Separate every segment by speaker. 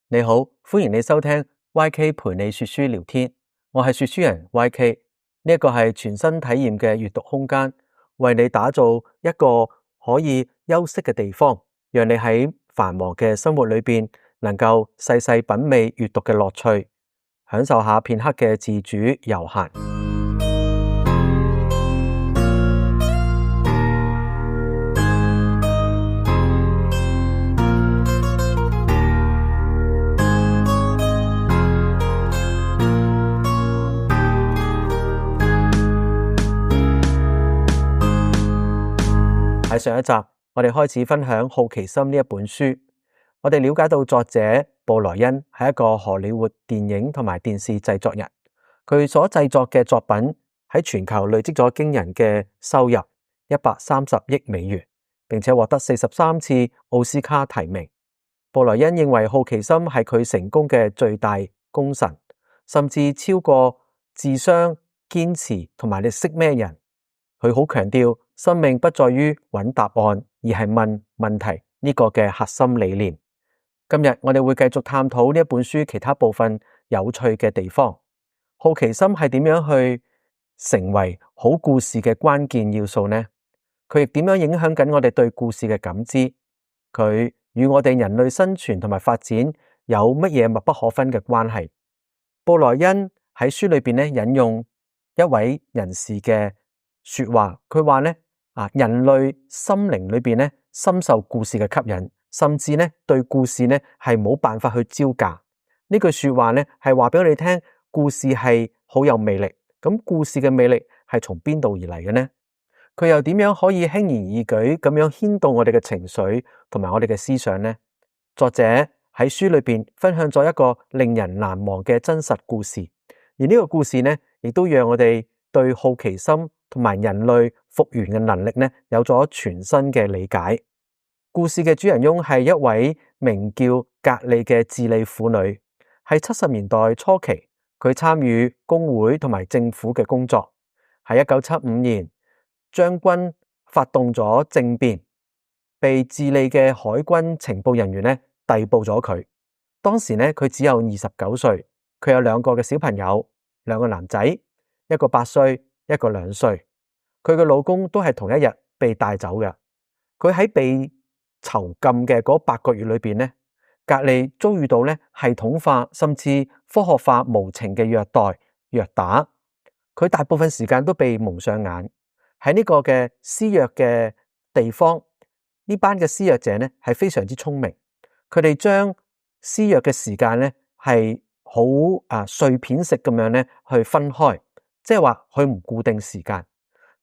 Speaker 1: 你好，歡迎你收聽 YK 陪你說書聊天，我係說書人 YK， 呢一個係全新體驗嘅閱讀空間，為你打造一個可以休息嘅地方，讓你喺繁忙嘅生活裏邊能夠細細品味閱讀嘅樂趣，享受下片刻嘅自主悠閒。喺上一集，我哋開始分享《好奇心》呢一本書。我哋了解到作者布萊恩係一個荷里活電影同埋電視製作人，佢所製作嘅作品喺全球累積咗驚人嘅收入130億美元，並且獲得43次奧斯卡提名。布萊恩認為《好奇心》係佢成功嘅最大功臣，甚至超過智商、堅持同埋你識咩人。佢好強調生命不在於揾答案，而係問問題呢個嘅核心理念。今日我哋會繼續探討呢一本書其他部分有趣嘅地方。好奇心係點樣去成為好故事嘅關鍵要素呢？佢亦點樣影響緊我哋對故事嘅感知？佢與我哋人類生存同埋發展有乜嘢密不可分嘅關係？布萊恩喺書裏邊咧引用一位人士嘅說話，佢話咧人類心靈裏邊咧深受故事嘅吸引，甚至咧對故事咧係冇辦法去招架。呢句說話咧係話俾我哋聽，故事係好有魅力。咁故事嘅魅力係從邊度而嚟嘅呢？佢又點樣可以輕而易舉咁樣牽動我哋嘅情緒同埋我哋嘅思想呢？作者喺書裏邊分享咗一個令人難忘嘅真實故事，而呢個故事呢，亦都讓我哋對好奇心同埋人類復原嘅能力呢，有咗全新嘅理解。故事嘅主人翁係一位名叫格利嘅智利婦女，喺70年代初期，佢參與工會同埋政府嘅工作。喺1975年，將軍發動咗政變，被智利嘅海軍情報人員呢逮捕咗佢。當時呢，佢只有29歲，佢有2個嘅小朋友，2個男仔，一個8歲，一個2歲。佢嘅老公都係同一日被帶走嘅。佢喺被囚禁嘅嗰8個月裏邊呢，格利遭遇到呢系統化甚至科學化無情嘅虐待、虐打。佢大部分時間都被蒙上眼。喺呢個嘅施虐嘅地方，呢班嘅施虐者呢係非常之聰明。佢哋將施虐嘅時間呢係好碎片式咁樣呢去分開，即係話佢唔固定時間，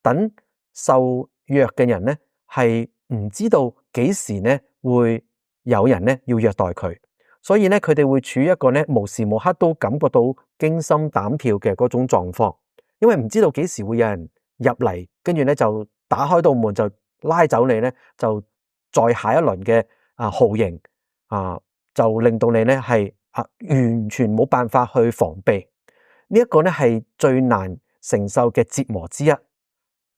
Speaker 1: 等受虐嘅人呢係唔知道幾時呢會有人呢要虐待佢，所以呢佢哋會處於一個呢無時無刻都感覺到驚心膽跳嘅嗰種狀況，因為唔知道幾時會有人入嚟，跟住呢就打開道門就拉走你呢，就再下一輪嘅酷刑就令到你呢係完全冇辦法去防備。呢一個呢係最難承受嘅折磨之一。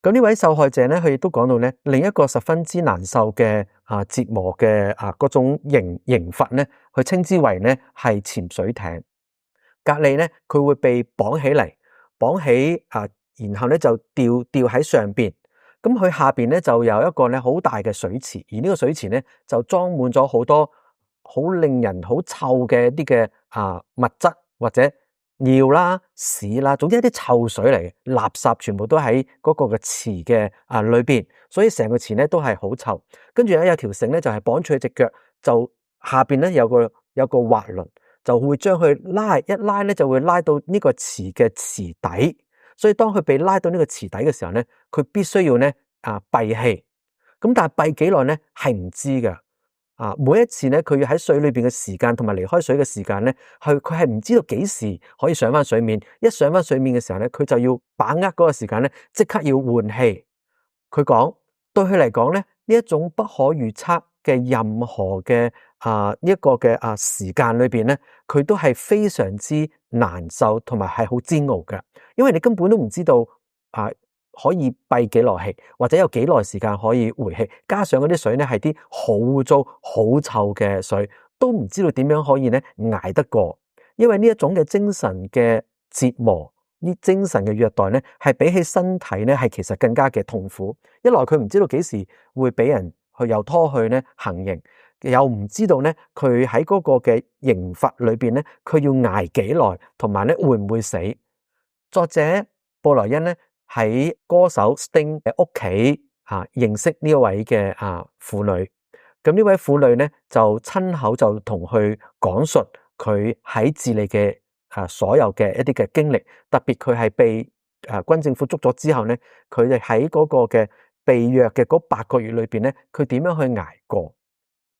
Speaker 1: 咁呢位受害者呢，佢亦都講到呢另一個十分之難受嘅折磨嘅嗰種刑罰呢，佢稱之為呢係潛水艇。格利呢，佢會被綁起嚟，綁起然後呢就吊喺上邊。咁佢下邊呢就有一個呢好大嘅水池，而呢個水池呢就裝滿咗好多好令人好臭嘅一啲嘅物質，或者尿啦、屎啦，總之一啲臭水嚟嘅，垃圾全部都喺嗰個嘅池嘅裏邊，所以成個池呢都係好臭。跟住咧有條繩呢就係綁住佢隻腳，就下邊呢有個滑輪，就會將佢一拉呢就會拉到呢個池嘅池底。所以當佢被拉到呢個池底嘅時候呢，佢必須要呢閉氣。咁但係閉幾耐呢係唔知嘅。每一次呢，佢要喺水裏邊嘅時間同埋離開水嘅時間呢，佢係唔知道幾時可以上翻水面。一上翻水面嘅時候呢，佢就要把握嗰個時間呢，即刻要換氣。佢講對佢嚟講呢，呢一種不可預測嘅任何嘅呢一個嘅時間裏邊呢，佢都係非常之難受同埋係好煎熬嘅，因為你根本都唔知道可以閉幾耐氣，或者有幾耐時間可以回氣，加上嗰啲水呢係啲好污糟、好臭嘅水，都唔知道點樣可以咧捱得過，因為呢一種嘅精神嘅折磨，呢精神嘅虐待咧，係比起身體咧係其實更加嘅痛苦。一來佢唔知道幾時會俾人去又拖去咧行刑，又唔知道咧佢喺嗰個嘅刑罰裏邊咧，佢要捱幾耐，同埋咧會唔會死。作者布萊恩咧喺歌手 Sting 嘅屋企認識呢一位嘅婦女，咁呢位婦女咧就親口就同佢講述佢喺智利嘅所有嘅一啲嘅經歷，特別佢係被軍政府捉咗之後咧，佢哋喺嗰個嘅被虐嘅嗰8個月裏邊咧，佢點樣去捱過？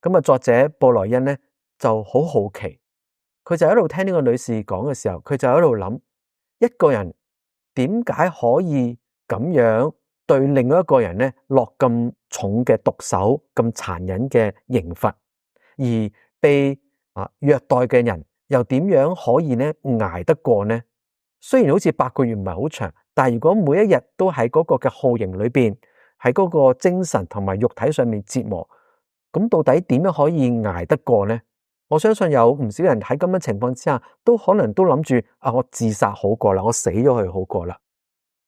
Speaker 1: 咁作者布萊恩咧就好好奇，佢就喺度聽呢個女士講嘅時候，佢就喺度諗，一個人點解可以咁樣對另外一個人咧落咁重嘅毒手、咁殘忍嘅刑罰，而被虐待嘅人又點樣可以咧捱得過呢？雖然好似8個月唔係好長，但係如果每一日都喺嗰個嘅酷刑裏邊，喺嗰個精神同埋肉體上面折磨，咁到底點樣可以捱得過呢？我相信有唔少人喺咁樣情況之下，都可能都諗住我自殺好過啦，我死咗佢好過啦。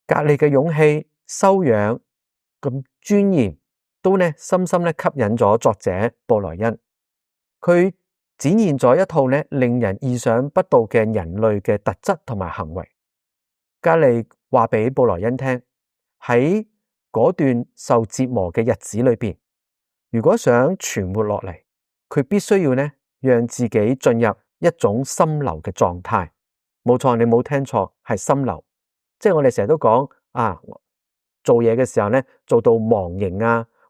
Speaker 1: 格利嘅勇氣、修養、咁尊嚴，都咧深深咧吸引咗作者布萊恩。佢展現咗一套咧令人意想不到嘅人類嘅特質同埋行為。格利話俾布萊恩聽，喺嗰段受折磨嘅日子裏邊，如果想存活落嚟，佢必須要咧讓自己進入一種心流嘅狀態。冇錯，你冇聽錯，係心流。即係我哋成日都講做嘢嘅時候咧，做到忘形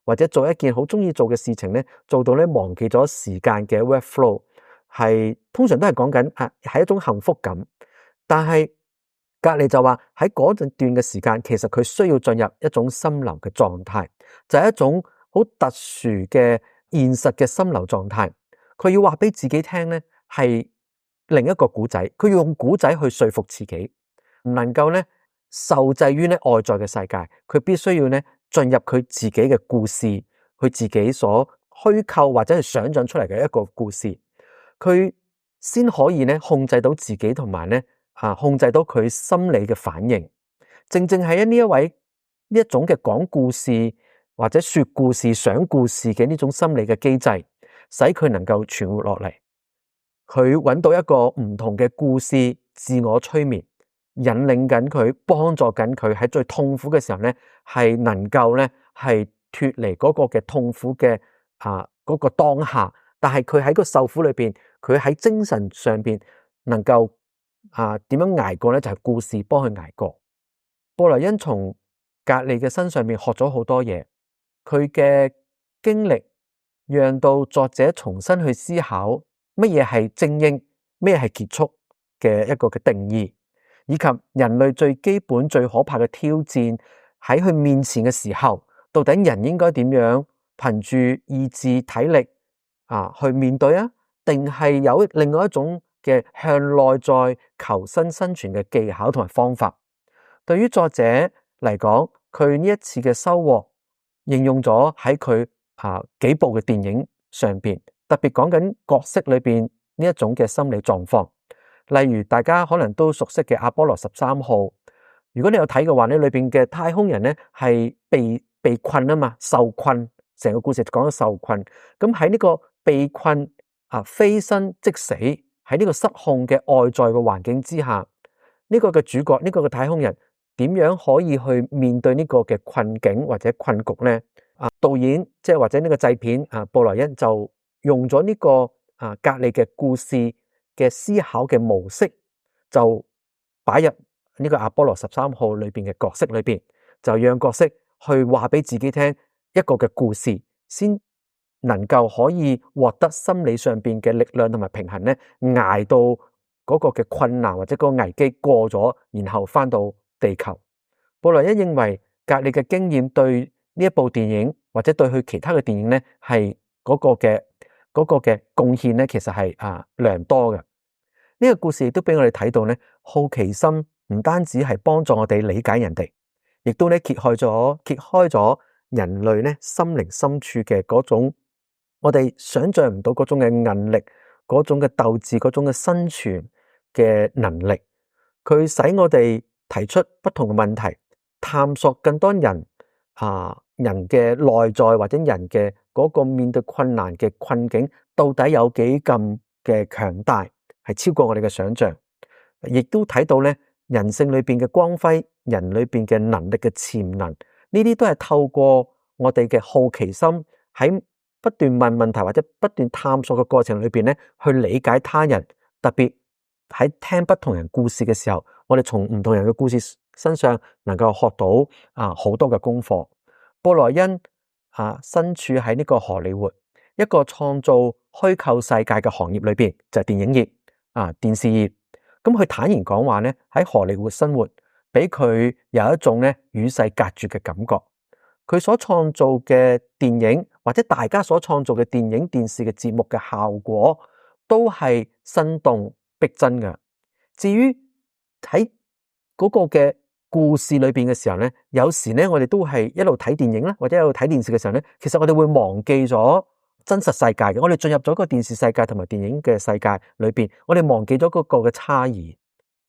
Speaker 1: 或者做一件好中意做嘅事情咧，做到咧忘記咗時間嘅 workflow， 係通常都係講緊係一種幸福感。但係格利就話喺嗰段嘅時間，其實佢需要進入一種心流嘅狀態，就係一種好特殊嘅現實嘅心流狀態。佢要話俾自己聽咧，係另一個古仔，佢要用古仔去說服自己，唔能夠咧受制於咧外在嘅世界，佢必須要咧進入佢自己嘅故事，佢自己所虛構或者係想象出嚟嘅一個故事，佢先可以咧控制到自己，同埋咧控制到佢心理嘅反應。正正係呢一位呢一種嘅講故事或者說故事、想故事嘅呢種心理嘅機制，使佢能夠存活落嚟。佢揾到一個唔同嘅故事，自我催眠，引領緊佢，幫助緊佢喺最痛苦嘅時候咧，係能夠咧係脫離嗰個嘅痛苦嘅嗰個當下。但係佢喺個受苦裏邊，佢喺精神上邊能夠點樣捱過咧？就係故事幫佢捱過。布萊恩從格利嘅身上面學咗好多嘢，佢嘅經歷讓到作者重新去思考乜嘢係精英，咩係結束嘅一個嘅定義，以及人類最基本最可怕嘅挑戰喺佢面前嘅時候，到底人應該點樣憑住意志體力去面對定係有另外一種嘅向內在求生生存嘅技巧同埋方法。對於作者嚟講，佢呢一次嘅收穫應用咗喺佢幾部嘅電影上邊，特別講緊角色裏邊呢一種嘅心理狀況。例如大家可能都熟悉嘅阿波羅13號，如果你有睇嘅話咧，裏邊嘅太空人咧係被困嘛，受困，成個故事講咗受困。咁喺呢個被困飛身即死，喺呢個失控嘅外在嘅環境之下，呢個嘅主角，呢個嘅太空人點樣可以去面對呢個嘅困境或者困局呢？導演即係或者呢個製片布萊恩就用咗呢個格利嘅故事嘅思考嘅模式，就擺入呢個阿波羅13號裏邊嘅角色裏邊，就讓角色去話俾自己聽一個嘅故事，先能夠可以獲得心理上邊嘅力量同埋平衡咧，捱到嗰個嘅困難或者嗰個危機過咗，然後翻到地球。布萊恩認為格利嘅經驗對呢一部電影或者對佢其他嘅電影咧，係嗰個嘅貢獻咧，其實係良多嘅。呢個故事亦都俾我哋睇到咧，好奇心唔單止係幫助我哋理解人哋，亦都咧揭開咗人類咧心靈深處嘅嗰種我哋想象唔到嗰種嘅韌力，嗰種嘅鬥志，嗰種嘅生存嘅能力。佢使我哋提出不同嘅問題，探索更多人嘅內在，或者人嘅嗰個面對困難嘅困境，到底有幾咁嘅強大，係超過我哋嘅想象。亦都睇到咧人性裏邊嘅光輝，人裏邊嘅能力嘅潛能，呢啲都係透過我哋嘅好奇心，喺不斷問問題或者不斷探索嘅過程裏邊咧，去理解他人。特別喺聽不同人故事嘅時候，我哋從唔同人嘅故事身上能夠學到好多嘅功課。布萊恩身處喺呢個荷里活一個創造虛構世界嘅行業裏邊，就係電影業電視業。咁佢坦然講話咧，喺荷里活生活俾佢有一種咧與世隔絕嘅感覺。佢所創造嘅電影，或者大家所創造嘅電影電視嘅節目嘅效果，都係生動逼真嘅。至於喺嗰個嘅故事裏邊嘅時候咧，有時咧我哋都係一路睇電影啦，或者一路睇電視嘅時候咧，其實我哋會忘記咗真實世界嘅。我哋進入咗個電視世界同埋電影嘅世界裏邊，我哋忘記咗嗰個嘅差異。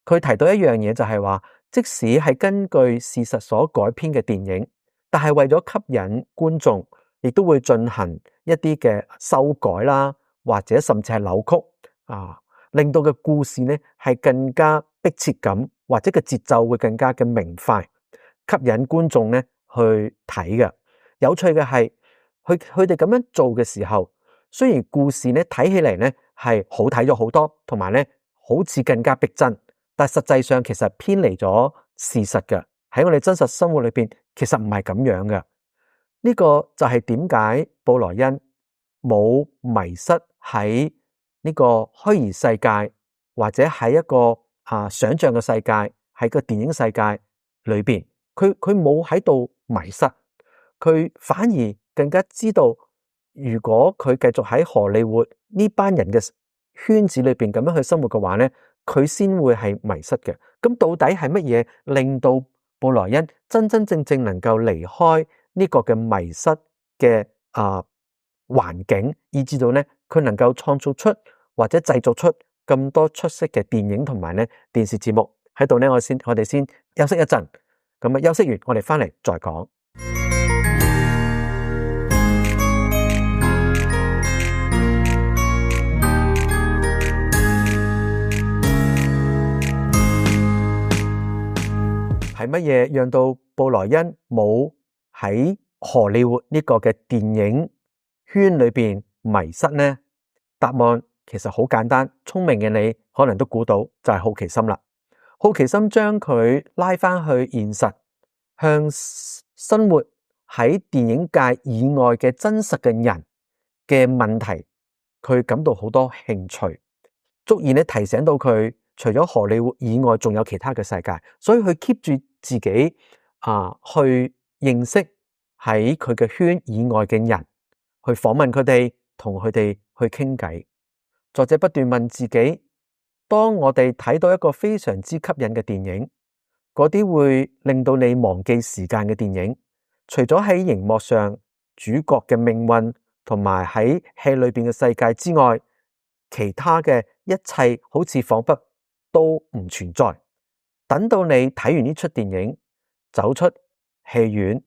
Speaker 1: 佢提到一樣嘢就係話，即使係根據事實所改編嘅電影，但係為咗吸引觀眾，亦都會進行一啲嘅修改啦，或者甚至係扭曲令到嘅故事呢係更加迫切感，或者嘅節奏會更加嘅明快，吸引觀眾呢去睇嘅。有趣嘅係，佢哋咁樣做嘅時候，雖然故事呢睇起嚟呢係好睇咗好多，同埋呢好似更加逼真，但實際上其實偏離咗事實嘅。喺我哋真實生活裏邊，其實唔係咁樣嘅。呢個就係點解布萊恩冇迷失喺呢個虛擬世界，或者喺一個想象嘅世界，喺個電影世界裏邊，佢冇喺度迷失，佢反而更加知道，如果佢繼續喺荷里活呢班人嘅圈子裏邊咁樣去生活嘅話咧，佢先會係迷失嘅。咁到底係乜嘢令到布萊恩真真正正能夠離開呢個嘅迷失嘅環境，以至到咧佢能夠創造出或者製作出咁多出色嘅電影同埋咧電視節目？喺度咧，我哋先休息一陣，咁休息完我哋翻嚟再講。係乜嘢讓到布萊恩冇喺荷里活呢個嘅電影圈裏邊迷失呢？答案其實好簡單，聰明嘅你可能都估到，就係好奇心啦。好奇心將佢拉翻去現實，向生活喺電影界以外嘅真實嘅人嘅問題，佢感到好多興趣，足以咧提醒到佢，除咗荷里活以外，仲有其他嘅世界，所以佢 keep 住自己去認識喺佢嘅圈以外嘅人，去訪問佢哋，同佢哋去傾偈。作者不斷問自己，當我哋睇到一個非常之吸引嘅電影，嗰啲會令到你忘記時間嘅電影，除咗喺熒幕上主角嘅命運同埋喺戲裏邊嘅世界之外，其他嘅一切好似仿佛都唔存在。等到你睇完呢出電影，走出戲院，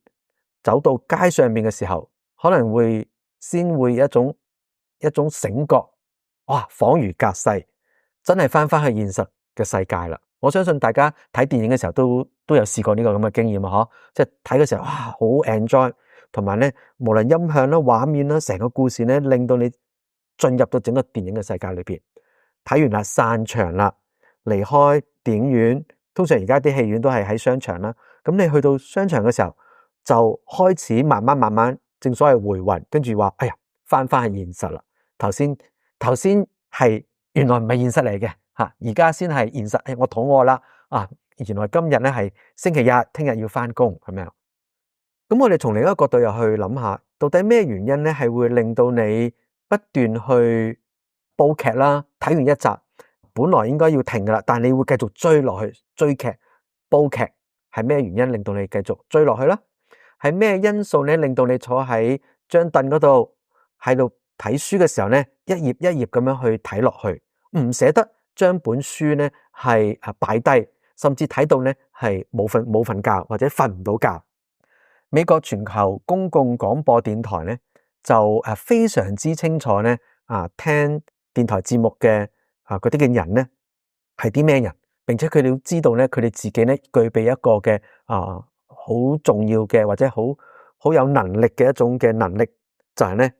Speaker 1: 走到街上面嘅時候，可能會先會一種醒覺，哇！恍如隔世，真係翻返去現實嘅世界啦。我相信大家睇電影嘅時候都有試過呢個咁嘅經驗啊！即係睇嘅時候，哇，好 enjoy， 同埋咧，無論音響啦、畫面啦，成個故事咧，令到你進入到整個電影嘅世界裏邊。睇完啦，散場啦，離開電影院。通常而家啲戲院都係喺商場啦，咁你去到商場嘅時候，就開始慢慢，正所謂回魂，跟住話，哎呀，翻去現實啦。頭先係原來唔係現實嚟嘅吓，而家先係現實。我肚餓啦，原來今日咧係星期日，聽日要翻工，係咪啊？咁我哋從另一個角度又去諗下，到底咩原因咧係會令到你不斷去煲劇啦？睇完一集，本來應該要停噶啦，但係你會繼續追落去，追劇煲劇，係咩原因令到你繼續追落去啦？係咩因素咧令到你坐喺張凳嗰度喺度睇書嘅時候咧，一頁一頁咁樣去睇落去，唔捨得將本書咧係擺低，甚至睇到咧係冇瞓覺或者瞓唔到覺。美國全球公共廣播電台咧就非常之清楚咧聽電台節目嘅嗰啲嘅人咧係啲咩人，並且佢哋都知道咧佢哋自己咧具備一個嘅好重要嘅或者好有能力嘅一種嘅能力，就係咧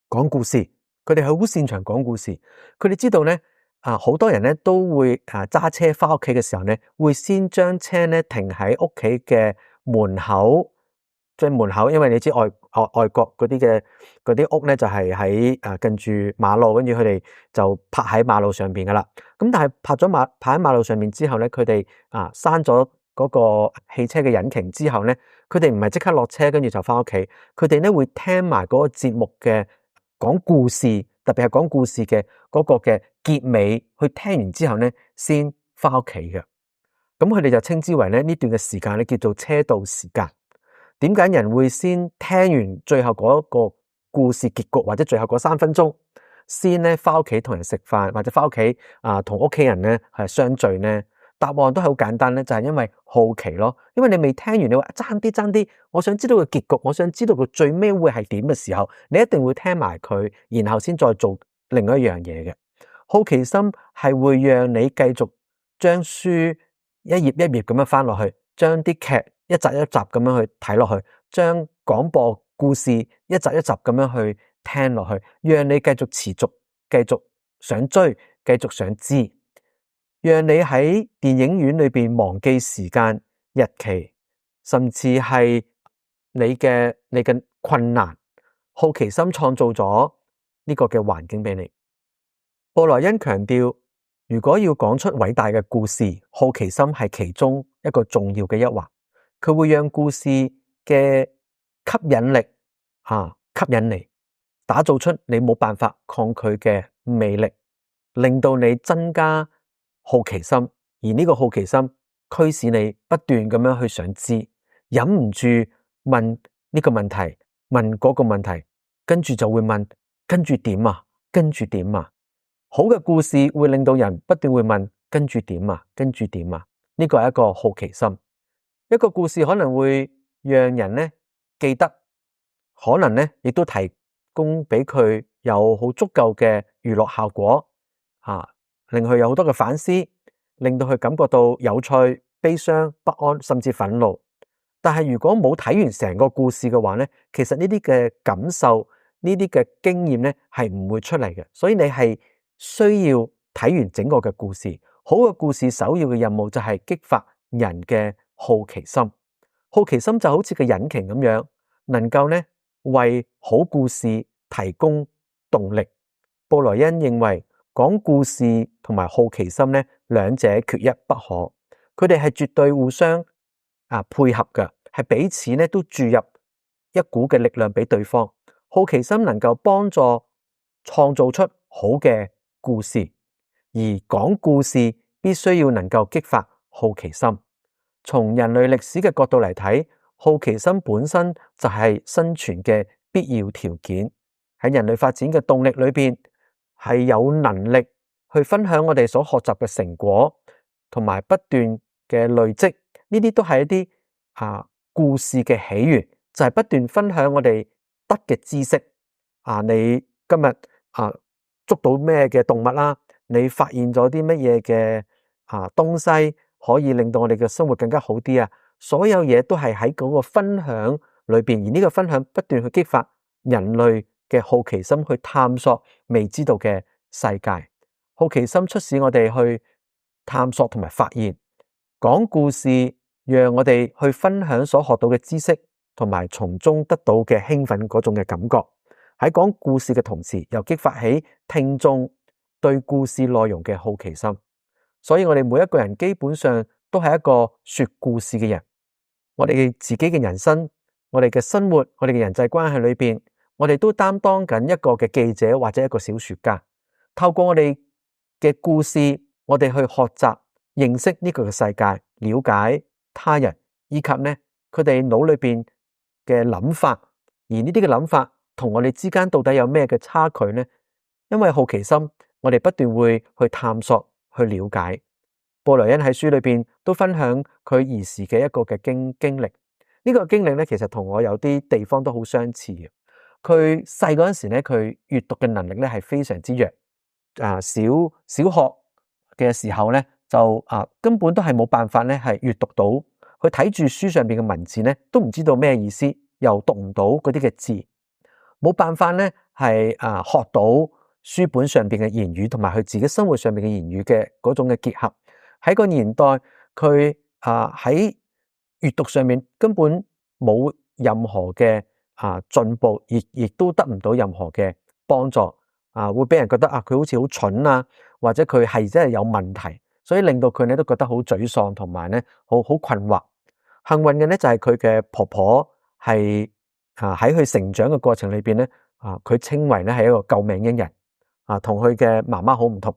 Speaker 1: 講故事。佢哋係好擅長講故事。佢哋知道咧好多人咧都會揸車翻屋企嘅時候咧，會先將車咧停喺屋企嘅門口。即係門口，因為你知外國嗰啲屋咧就係喺近住馬路，跟住佢哋就泊喺馬路上邊噶啦。咁但係泊喺馬路上面之後咧，佢哋閂咗嗰個汽車嘅引擎之後咧，佢哋唔係即刻落車跟住就翻屋企，佢哋咧會聽埋嗰個節目嘅講故事，特別係講故事嘅嗰個嘅結尾，去聽完之後咧先翻屋企嘅。咁佢哋就稱之為咧呢段嘅時間咧叫做車道時間。點解人會先聽完最後嗰個故事結局，或者最後嗰3分鐘先咧翻屋企同人食飯，或者翻屋企同屋企人咧係相聚呢？答案都係好簡單咧，就係因為好奇咯。因為你未聽完，你話爭啲，我想知道個結局，我想知道佢最尾會係點嘅時候，你一定會聽埋佢，然後先再做另外一樣嘢嘅。好奇心係會讓你繼續將書一頁一頁咁樣翻落去，將啲劇一集一集咁樣去睇落去，將廣播故事一集一集咁樣去聽落去，讓你繼續持續，繼續想追，繼續想知，讓你喺電影院裏邊忘記時間、日期，甚至係你嘅困難。好奇心創造咗呢個嘅環境俾你。布萊恩強調，如果要講出偉大嘅故事，好奇心係其中一個重要嘅一環。佢會讓故事嘅吸引力吸引你，打造出你冇辦法抗拒嘅魅力，令到你增加好奇心，而呢個好奇心驅使你不斷咁樣去想知，忍唔住問呢個問題，問嗰個問題，跟住就會問，跟住點啊？跟住點啊？好嘅故事會令到人不斷會問，跟住點啊？跟住點啊？呢個係一個好奇心。一個故事可能會讓人咧記得，可能咧亦都提供俾佢有好足夠嘅娛樂效果，令佢有好多嘅反思，令到佢感覺到有趣、悲傷、不安，甚至憤怒。但係如果冇睇完成個故事嘅話咧，其實呢啲嘅感受、呢啲嘅經驗咧係唔會出嚟嘅。所以你係需要睇完整個嘅故事。好嘅故事首要嘅任務就係激發人嘅好奇心。好奇心就好似個引擎咁樣，能夠咧為好故事提供動力。布萊恩認為講故事同埋好奇心咧，兩者缺一不可。佢哋係絕對互相配合嘅，係彼此咧都注入一股嘅力量俾對方。好奇心能夠幫助創造出好嘅故事，而講故事必須要能夠激發好奇心。從人類歷史嘅角度嚟睇，好奇心本身就係生存嘅必要條件。喺人類發展嘅動力裏邊，係有能力去分享我哋所學習嘅成果，同埋不斷嘅累積。呢啲都係一啲故事嘅起源，就係不斷分享我哋得嘅知識。你今日捉到咩嘅動物啦？你發現咗啲乜嘢嘅東西可以令到我哋嘅生活更加好啲啊？所有嘢都係喺嗰個分享裏邊，而呢個分享不斷去激發人類嘅好奇心，去探索未知道嘅世界。好奇心促使我哋去探索同埋發現。講故事讓我哋去分享所學到嘅知識，同埋從中得到嘅興奮嗰種嘅感覺。喺講故事嘅同時，又激發起聽眾對故事內容嘅好奇心。所以我哋每一個人基本上都係一個說故事嘅人。我哋自己嘅人生，我哋嘅生活，我哋嘅人際關係裏邊，我哋都擔當緊一個嘅記者或者一個小說家。透過我哋嘅故事，我哋去學習認識呢個嘅世界，了解他人，以及呢佢哋腦裏邊嘅諗法。而呢啲嘅諗法同我哋之間到底有咩嘅差距呢？因為好奇心，我哋不斷會去探索、去了解。布萊恩喺書裏邊都分享佢兒時嘅一個嘅經歷。呢個經歷咧，其實同我有啲地方都好相似嘅。佢細嗰陣時咧，佢閱讀嘅能力咧係非常之弱。小學嘅時候咧，就根本都係冇辦法咧係閱讀到。佢睇住書上邊嘅文字咧，都唔知道咩意思，又讀唔到嗰啲嘅字，冇辦法咧係學到書本上邊嘅言語，同埋佢自己生活上邊嘅言語嘅嗰種嘅結合。喺個年代，佢喺閱讀上面根本冇任何嘅進步，亦都得唔到任何嘅幫助。會俾人覺得佢好似好蠢啊，或者佢係真係有問題，所以令到佢咧都覺得好沮喪，同埋咧好困惑。幸運嘅咧就係佢嘅婆婆係喺佢成長嘅過程裏邊咧佢稱為咧係一個救命恩人同佢嘅媽媽好唔同。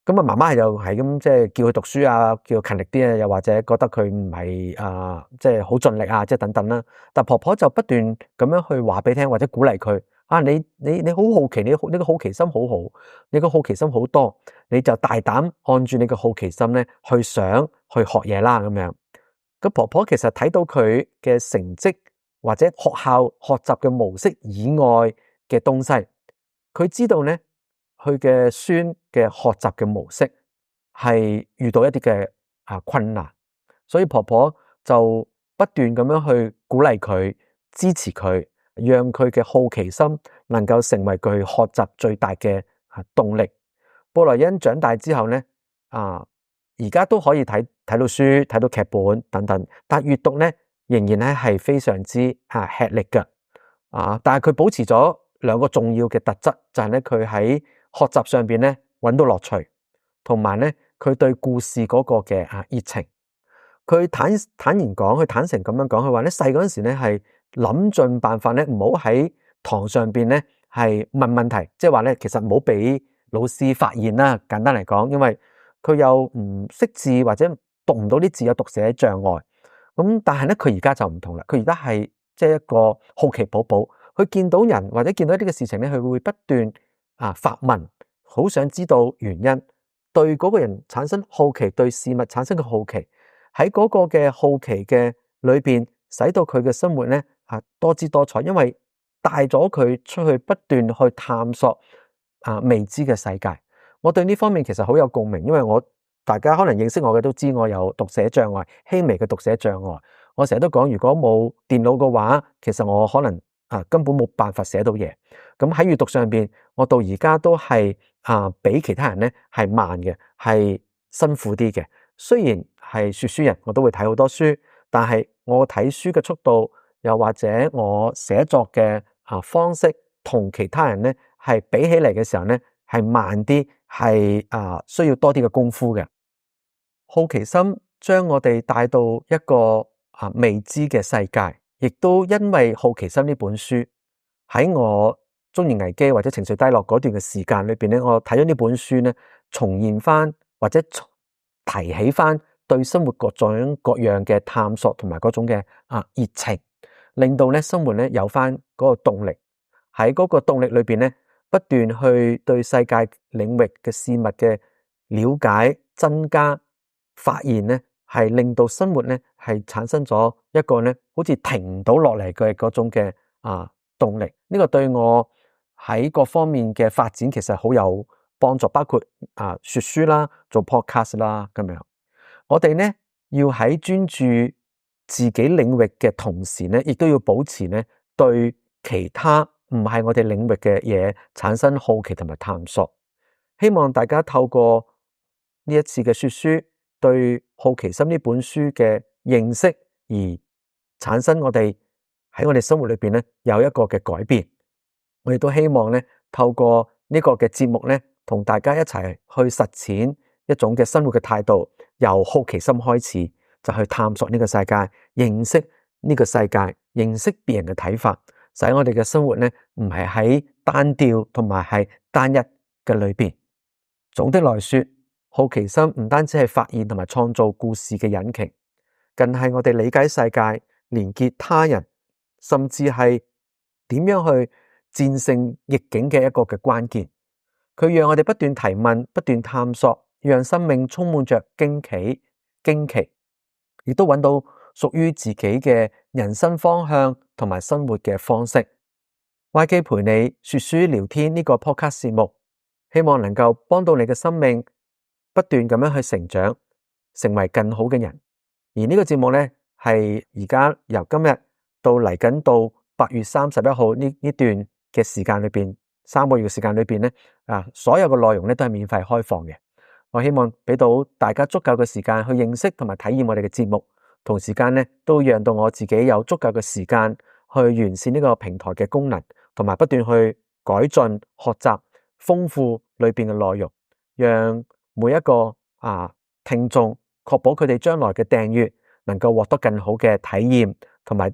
Speaker 1: 咁媽媽又係咁即係叫佢讀書叫佢勤力啲啊，又或者覺得佢唔係即係好盡力即係等等啦。但婆婆就不斷咁樣去話俾你聽，或者鼓勵佢你好好奇，你個好奇心好好，你個好奇心好多，你就大膽按住你個好奇心咧去想去學嘢啦咁樣。咁婆婆其實睇到佢嘅成績或者學校學習嘅模式以外嘅東西，佢知道咧佢嘅孫嘅學習嘅模式係遇到一啲嘅困難，所以婆婆就不斷咁樣去鼓勵佢、支持佢，讓佢嘅好奇心能夠成為佢學習最大嘅動力。布萊恩長大之後咧而家都可以睇到書、睇到劇本等等，但閱讀咧仍然咧係非常之吃力嘅但係佢保持咗兩個重要嘅特質，就係咧佢喺學習上邊咧揾到樂趣，同埋咧佢對故事嗰個嘅熱情。佢坦然講，佢坦誠咁樣講，佢話咧細嗰陣時咧係諗盡辦法咧，唔好喺堂上邊咧係問問題，即係話咧其實唔好俾老師發現啦。簡單嚟講，因為佢又唔識字或者讀唔到啲字，有讀寫障礙。咁但係咧佢而家就唔同啦，佢而家係即係一個好奇寶寶，佢見到人或者見到一啲嘅事情咧，佢會不斷發問，好想知道原因，對嗰個人產生好奇，對事物產生嘅好奇，喺嗰個嘅好奇嘅裏邊，使到佢嘅生活咧多姿多彩，因為帶咗佢出去不斷去探索未知嘅世界。我對呢方面其實好有共鳴，因為大家可能認識我嘅都知我有讀寫障礙，輕微嘅讀寫障礙。我成日都講，如果冇電腦嘅話，其實我可能根本冇辦法寫到嘢。咁喺閱讀上邊，我到而家都係比其他人咧係慢嘅，係辛苦啲嘅。雖然係說書人，我都會睇好多書，但係我睇書嘅速度，又或者我寫作嘅方式，同其他人咧係比起嚟嘅時候咧係慢啲，係需要多啲嘅功夫嘅。好奇心將我哋帶到一個未知嘅世界，亦都因為好奇心呢本書，喺我中年危機或者情緒低落嗰段嘅時間裏邊咧，我睇咗呢本書咧，重現翻或者提起翻對生活各種各樣嘅探索同埋嗰種嘅熱情，令到咧生活咧有翻嗰個動力。喺嗰個動力裏邊咧，不斷去對世界領域嘅事物嘅了解增加，發現咧係令到生活咧係產生咗一個咧好似停唔到落嚟嘅嗰種嘅動力。呢個對我喺各方面嘅發展其實好有幫助，包括說書啦、做 podcast 啦咁樣。我哋咧要喺專注自己領域嘅同時咧，亦都要保持咧對其他唔係我哋領域嘅嘢產生好奇同埋探索。希望大家透過呢一次嘅說書，對好奇心呢本書嘅認識，而產生我哋喺我哋生活裏邊咧有一個嘅改變。我亦都希望咧透過呢個嘅節目咧，同大家一齊去實踐一種嘅生活嘅態度，由好奇心開始，就去探索呢個世界，認識呢個世界，認識別人嘅睇法，使我哋嘅生活咧唔係喺單調同埋係單一嘅裏邊。總的來說，好奇心唔單止係發現同埋創造故事嘅引擎，更係我哋理解世界、連結他人，甚至係點樣去戰勝逆境嘅一個嘅關鍵。佢讓我哋不斷提問，不斷探索，讓生命充滿着驚奇，亦都揾到屬於自己嘅人生方向同埋生活嘅方式。YK 陪你說書聊天呢個 podcast 節目，希望能夠幫到你嘅生命不斷咁樣去成長，成為更好嘅人。而呢個節目呢，係而家由今日到嚟緊到8月31號呢段嘅時間裏邊，3個月嘅時間裏邊呢，所有嘅內容呢都係免費開放嘅。我希望俾到大家足夠嘅時間去認識同埋體驗我哋嘅節目，同時間呢都讓到我自己有足夠嘅時間去完善呢個平台嘅功能，同埋不斷去改進、學習、豐富裏邊嘅內容，讓每一個聽眾確保佢哋將來嘅訂閱能夠獲得更好嘅體驗，同埋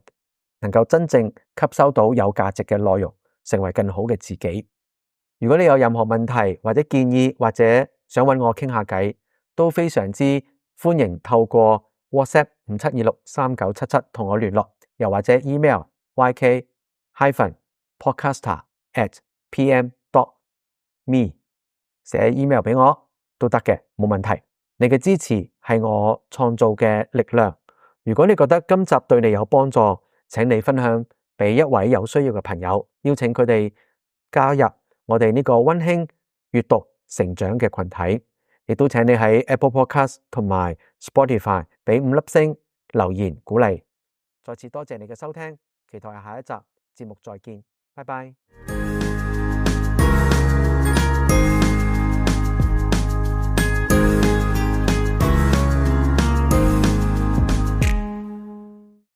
Speaker 1: 能夠真正吸收到有價值嘅內容，成為更好嘅自己。如果你有任何問題或者建議，或者想揾我傾下偈，都非常之歡迎透過 WhatsApp 57263977同我聯絡，又或者 email yk-podcaster@pm.me 寫 email 俾我都得嘅，冇問題。你嘅支持係我創造嘅力量。如果你覺得今集對你有幫助，請你分享俾一位有需要嘅朋友，邀請佢哋加入我哋呢個溫馨閱讀成長嘅群體。亦都請你喺 Apple Podcast 同埋 Spotify 俾5粒星留言鼓勵。再次多謝你嘅收聽，期待下一集節目再見，拜拜。